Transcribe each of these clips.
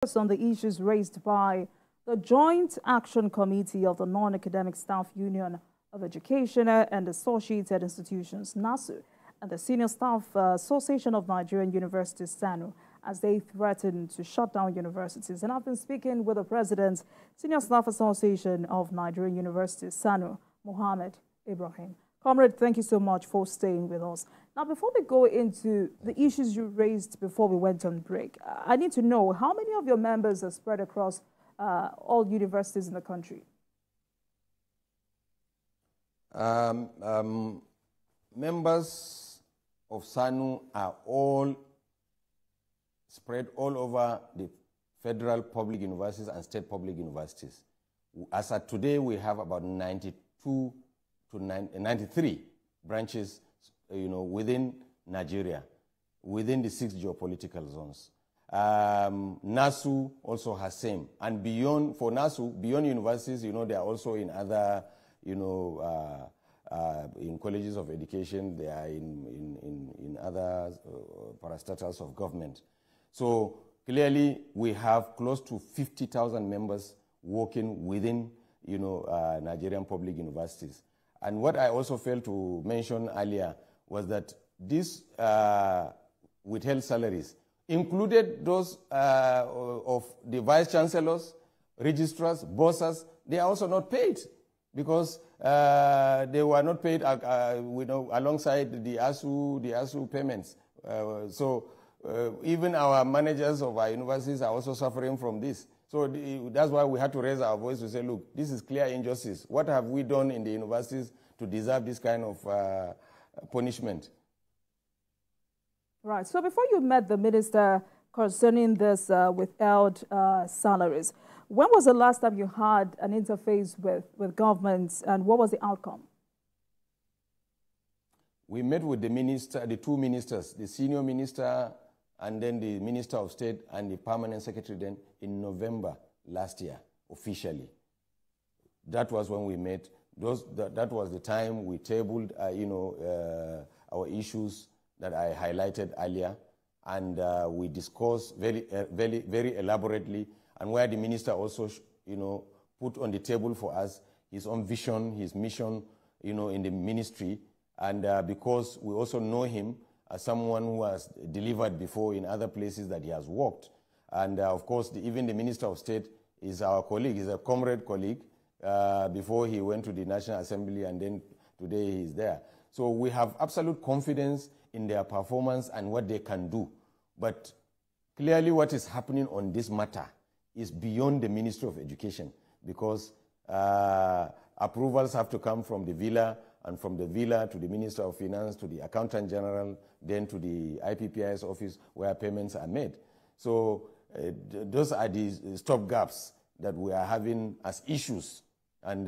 On the issues raised by the Joint Action Committee of the Non-Academic Staff Union of Education and Associated Institutions, NASU, and the Senior Staff Association of Nigerian Universities, SANU, as they threaten to shut down universities. And I've been speaking with the President, Senior Staff Association of Nigerian Universities, SANU, Mohammed Ibrahim. Comrade, thank you so much for staying with us. Now, before we go into the issues you raised before we went on break, I need to know how many of your members are spread across all universities in the country? Members of SANU are all spread all over the federal public universities and state public universities. As of today, we have about 92 to 93 branches, within Nigeria, within the 6 geopolitical zones. NASU also has same, and beyond for NASU, beyond universities, they are also in other, in colleges of education. They are in other parastatals of government. So clearly, we have close to 50,000 members working within, Nigerian public universities. And what I also failed to mention earlier was that these withheld salaries included those of the vice chancellors, registrars, bursars. They are also not paid because they were not paid alongside the ASU payments. So even our managers of our universities are also suffering from this. So that's why we had to raise our voice to say, look, this is clear injustice. What have we done in the universities to deserve this kind of punishment? Right. So before you met the minister concerning this withheld salaries, when was the last time you had an interface with government, and what was the outcome? We met with the two ministers, the senior minister and then the Minister of State and the Permanent Secretary then in November last year, officially. That was when we met. That was the time we tabled, our issues that I highlighted earlier, and we discussed very elaborately, and where the minister also, put on the table for us his own vision, his mission, in the ministry, and because we also know him as someone who has delivered before in other places that he has worked. And of course, even the Minister of State is our colleague, he's a comrade colleague, before he went to the National Assembly, and then today he's there. So we have absolute confidence in their performance and what they can do. But clearly what is happening on this matter is beyond the Ministry of Education, because approvals have to come from the villa, and from the villa to the Minister of Finance, to the Accountant General, then to the IPPIS office where payments are made. So those are the stop gaps that we are having as issues. And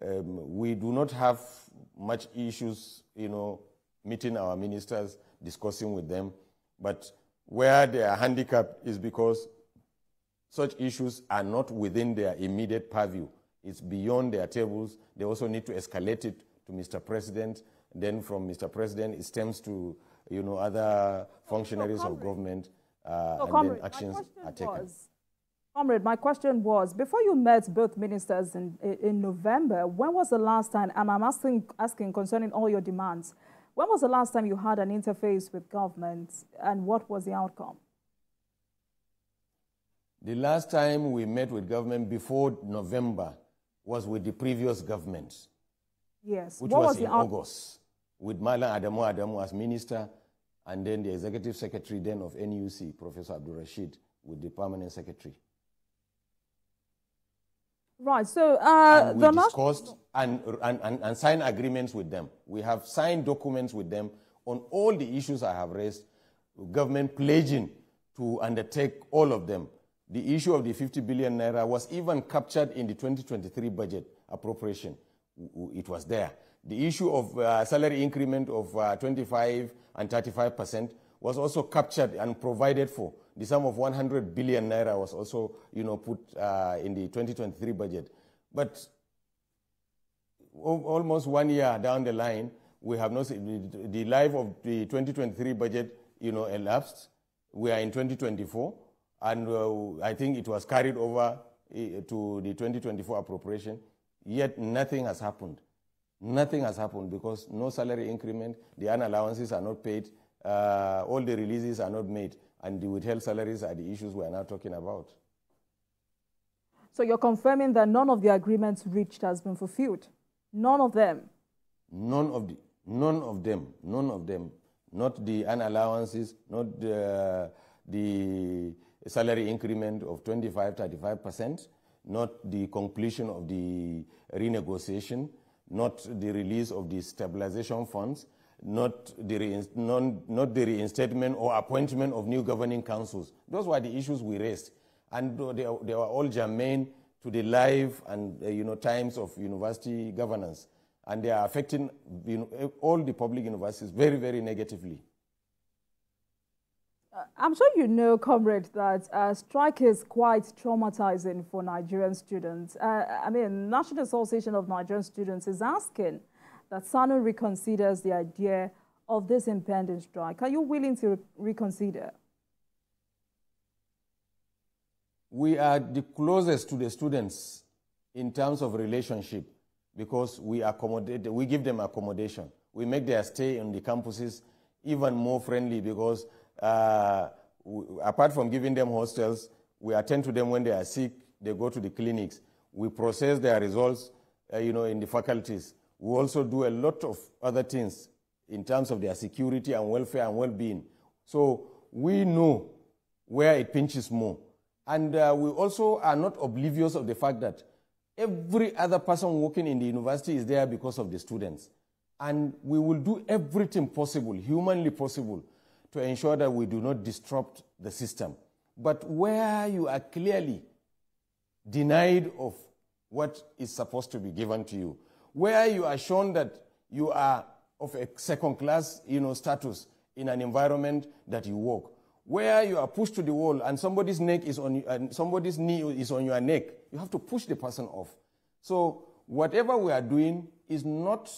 we do not have much issues, meeting our ministers, discussing with them. But where they are handicapped is because such issues are not within their immediate purview. It's beyond their tables. They also need to escalate it to Mr. President. Then from Mr. President, it stems to, other functionaries of government, and then actions are taken. Comrade, my question was, before you met both ministers in November, when was the last time, and I'm asking concerning all your demands, when was the last time you had an interface with government, and what was the outcome? The last time we met with government before November was with the previous government. Yes. Which was in August, with Malam Adamu as minister, and then the executive secretary then of NUC, Professor Abdul Rashid, with the permanent secretary. Right, so and we discussed and signed agreements with them. We have signed documents with them on all the issues I have raised, government pledging to undertake all of them. The issue of the 50 billion naira was even captured in the 2023 budget appropriation. It was there. The issue of salary increment of 25 and 35% was also captured and provided for. The sum of 100 billion naira was also, put in the 2023 budget. But almost 1 year down the line, we have not seen the life of the 2023 budget, elapsed. We are in 2024. And I think it was carried over to the 2024 appropriation, yet nothing has happened. Nothing has happened because no salary increment, the allowances are not paid, all the releases are not made, and the withheld salaries are the issues we are now talking about. So you're confirming that none of the agreements reached has been fulfilled? None of them? None of them. Not the allowances, not the salary increment of 25-35%, not the completion of the renegotiation, not the release of the stabilization funds, not the reinstatement or appointment of new governing councils. Those were the issues we raised. And they were all germane to the life and times of university governance. And they are affecting all the public universities very, very negatively. I'm sure you know, comrade, that strike is quite traumatizing for Nigerian students. National Association of Nigerian Students is asking that SANU reconsiders the idea of this impending strike. Are you willing to reconsider? We are the closest to the students in terms of relationship because we give them accommodation. We make their stay on the campuses even more friendly because apart from giving them hostels, we attend to them when they are sick, they go to the clinics. We process their results, in the faculties. We also do a lot of other things in terms of their security and welfare and well-being. So we know where it pinches more. And we also are not oblivious of the fact that every other person working in the university is there because of the students. And we will do everything possible, humanly possible, to ensure that we do not disrupt the system. But where you are clearly denied of what is supposed to be given to you, where you are shown that you are of a second-class status in an environment that you work, where you are pushed to the wall and somebody's neck is on and somebody's knee is on your neck, you have to push the person off. So whatever we are doing is not,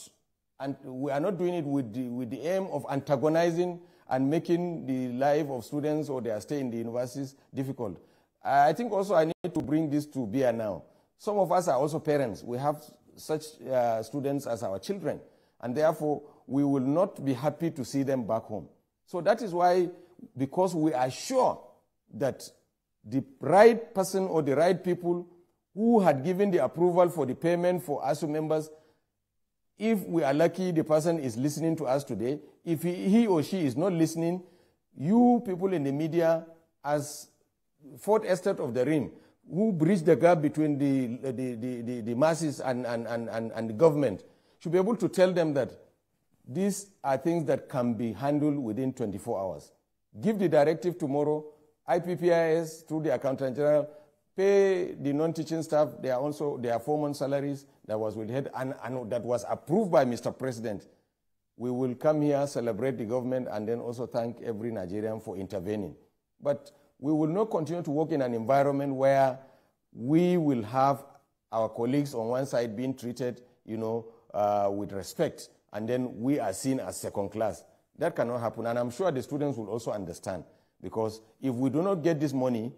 and we are not doing it with the aim of antagonizing and making the life of students or their stay in the universities difficult. I think also I need to bring this to bear now. Some of us are also parents. We have such students as our children, and therefore we will not be happy to see them back home. So that is why, because we are sure that the right person or the right people who had given the approval for the payment for ASU members, if we are lucky, the person is listening to us today. If he or she is not listening, you people in the media, as fourth estate of the ring, who bridge the gap between the masses and the government, should be able to tell them that these are things that can be handled within 24 hours. Give the directive tomorrow, IPPIS through the Accountant General, pay the non-teaching staff their 4-month salaries that was withheld and that was approved by Mr. President. We will come here, celebrate the government, and then also thank every Nigerian for intervening. But we will not continue to work in an environment where we will have our colleagues on one side being treated, with respect, and then we are seen as second class. That cannot happen, and I'm sure the students will also understand, because if we do not get this money,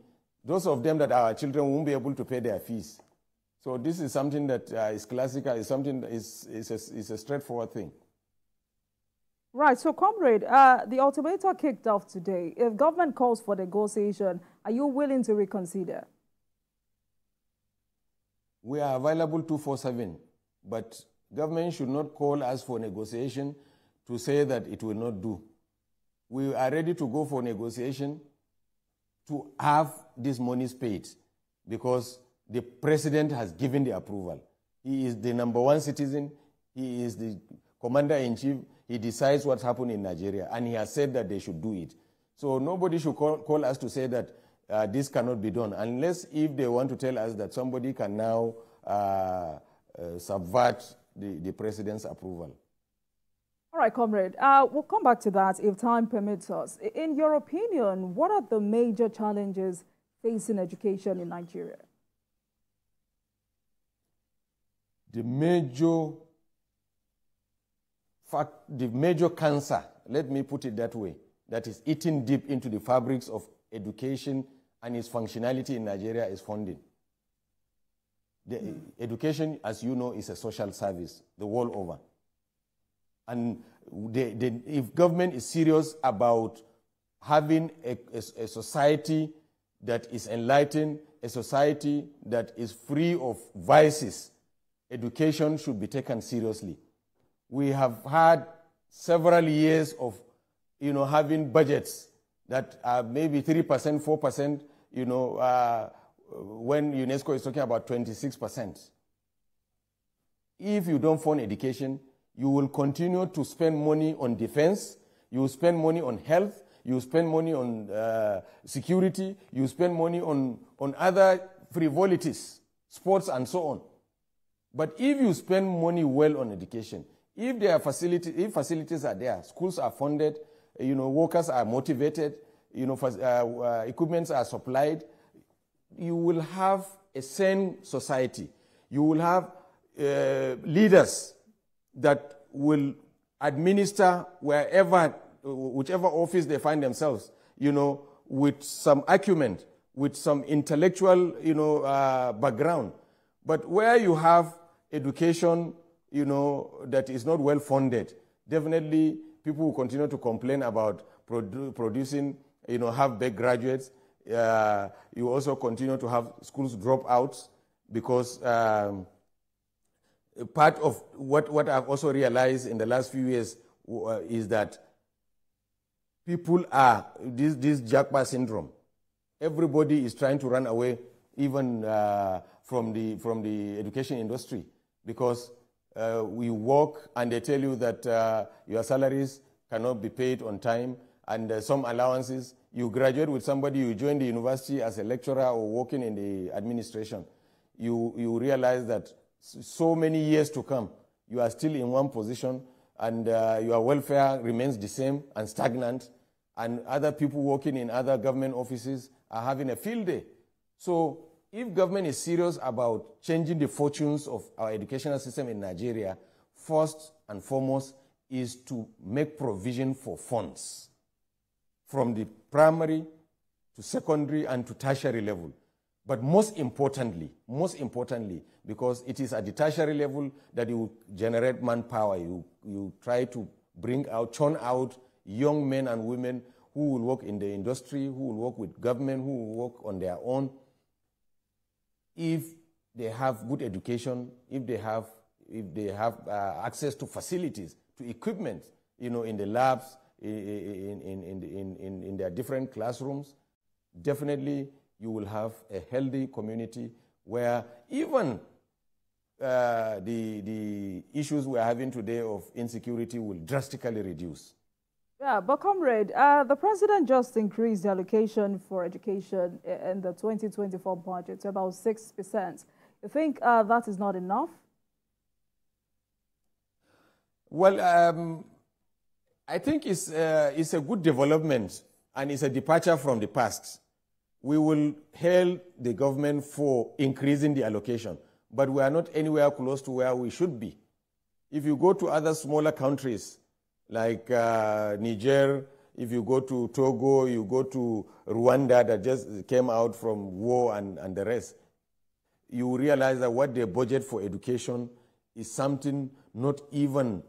those of them that are our children won't be able to pay their fees. So this is something that is classical, is something that is a straightforward thing. Right, so comrade, the ultimatum kicked off today. If government calls for negotiation, are you willing to reconsider? We are available 24/7, but government should not call us for negotiation to say that it will not do. We are ready to go for negotiation to have these monies paid because the president has given the approval. He is the #1 citizen. He is the commander-in-chief. He decides what's happening in Nigeria, and he has said that they should do it. So nobody should call us to say that this cannot be done, unless if they want to tell us that somebody can now subvert the president's approval. All right, comrade, we'll come back to that if time permits us. In your opinion, what are the major challenges facing education in Nigeria? The major cancer, let me put it that way, that is eating deep into the fabrics of education and its functionality in Nigeria is funding. Education, as you know, is a social service the world over. And if government is serious about having a society that is enlightened, a society that is free of vices, education should be taken seriously. We have had several years of, having budgets that are maybe 3%, 4%, when UNESCO is talking about 26%. If you don't fund education, you will continue to spend money on defense, you will spend money on health, you spend money on security, you spend money on other frivolities, sports and so on. But if you spend money well on education, if there are facilities are there, schools are funded, workers are motivated, equipments are supplied, you will have a sane society. You will have leaders that will administer whichever office they find themselves, with some acumen, with some intellectual, background. But where you have education, that is not well funded, definitely people will continue to complain about producing, half-baked graduates. You also continue to have schools drop out because part of what I've also realized in the last few years is that people are, this Japa syndrome, everybody is trying to run away even from the education industry because we work and they tell you that your salaries cannot be paid on time and some allowances. You graduate with somebody, you join the university as a lecturer or working in the administration. You realize that so many years to come, you are still in one position and your welfare remains the same and stagnant, and other people working in other government offices are having a field day. So if government is serious about changing the fortunes of our educational system in Nigeria, first and foremost is to make provision for funds from the primary to secondary and to tertiary level. But most importantly, because it is at the tertiary level that you generate manpower, you try to churn out young men and women who will work in the industry, who will work with government, who will work on their own. If they have good education, if they have access to facilities, to equipment, in the labs, in their different classrooms, definitely you will have a healthy community where even the issues we are having today of insecurity will drastically reduce. Yeah, but comrade, the president just increased the allocation for education in the 2024 budget to about 6%. You think that is not enough? Well, I think it's a good development and it's a departure from the past. We will hail the government for increasing the allocation, but we are not anywhere close to where we should be. If you go to other smaller countries like Niger, if you go to Togo, you go to Rwanda that just came out from war and the rest, you realize that what they budget for education is something not even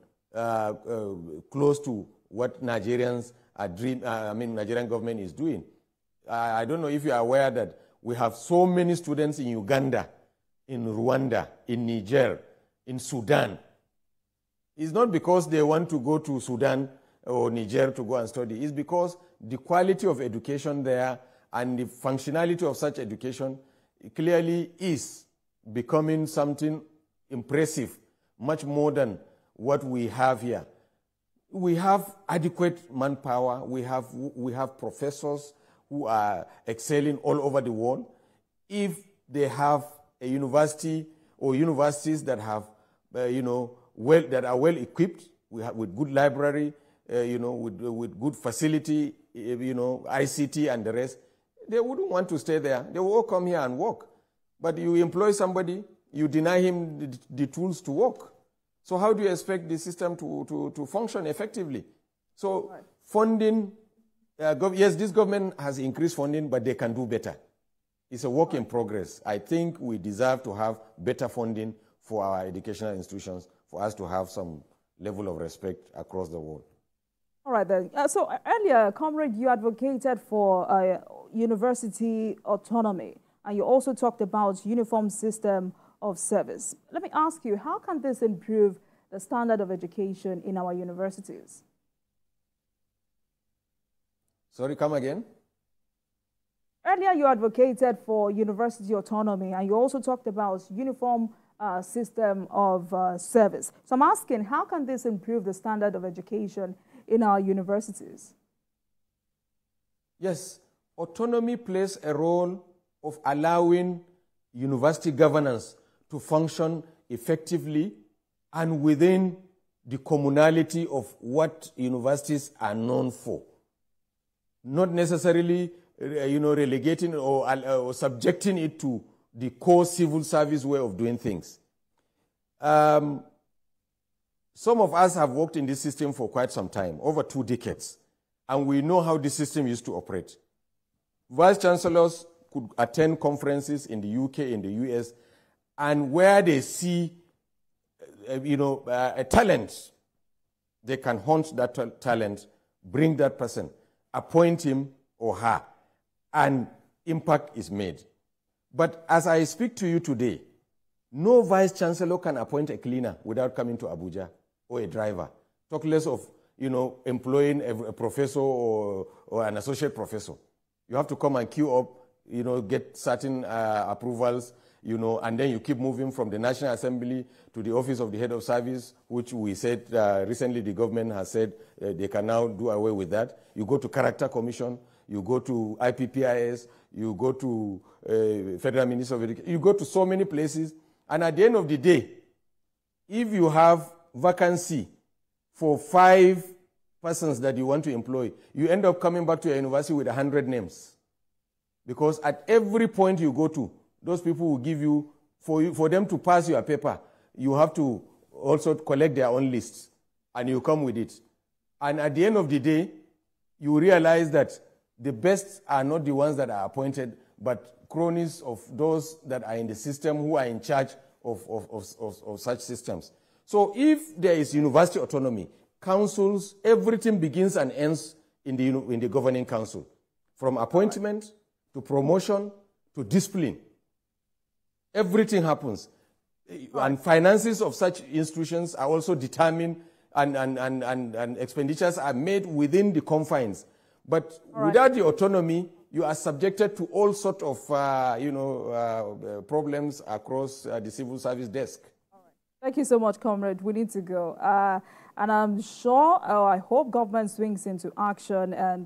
close to what Nigerians are Nigerian government is doing. I don't know if you are aware that we have so many students in Uganda, in Rwanda, in Niger, in Sudan. It's not because they want to go to Sudan or Niger to go and study. It's because the quality of education there and the functionality of such education clearly is becoming something impressive, much more than what we have here. We have adequate manpower. We have professors who are excelling all over the world. If they have a university or universities that have, that are well equipped, with good library, with good facility, ICT and the rest, they wouldn't want to stay there. They will all come here and work. But you employ somebody, you deny him the tools to work. So how do you expect the system to function effectively? So funding, yes, this government has increased funding, but they can do better. It's a work in progress. I think we deserve to have better funding for our educational institutions for us to have some level of respect across the world. All right, then. So earlier, Comrade, you advocated for university autonomy, and you also talked about uniform system of service. Let me ask you, how can this improve the standard of education in our universities? Sorry, come again? Earlier, you advocated for university autonomy, and you also talked about uniform system of service. So I'm asking, how can this improve the standard of education in our universities? Yes, autonomy plays a role of allowing university governance to function effectively and within the communality of what universities are known for. Not necessarily relegating or subjecting it to the core civil service way of doing things. Some of us have worked in this system for quite some time, over 2 decades, and we know how this system used to operate. Vice chancellors could attend conferences in the UK, in the US, and where they see, a talent, they can hunt that talent, bring that person, appoint him or her, and impact is made. But as I speak to you today, no vice chancellor can appoint a cleaner without coming to Abuja, or a driver. Talk less of, employing a professor or an associate professor. You have to come and queue up, get certain approvals, and then you keep moving from the National Assembly to the Office of the Head of Service, which we said recently the government has said they can now do away with that. You go to Character Commission, you go to IPPIS, you go to Federal Ministry of Education, you go to so many places, and at the end of the day, if you have vacancy for 5 persons that you want to employ, you end up coming back to your university with 100 names. Because at every point you go to, those people will give you, for them to pass your paper, you have to also collect their own lists, and you come with it. And at the end of the day, you realize that the best are not the ones that are appointed, but cronies of those that are in the system who are in charge of such systems. So if there is university autonomy, councils, everything begins and ends in the governing council, from appointment to promotion to discipline. Everything happens. And finances of such institutions are also determined, and expenditures are made within the confines. But without the autonomy, you are subjected to all sorts of problems across the civil service desk. All right. Thank you so much, Comrade. We need to go. And I'm sure, I hope government swings into action and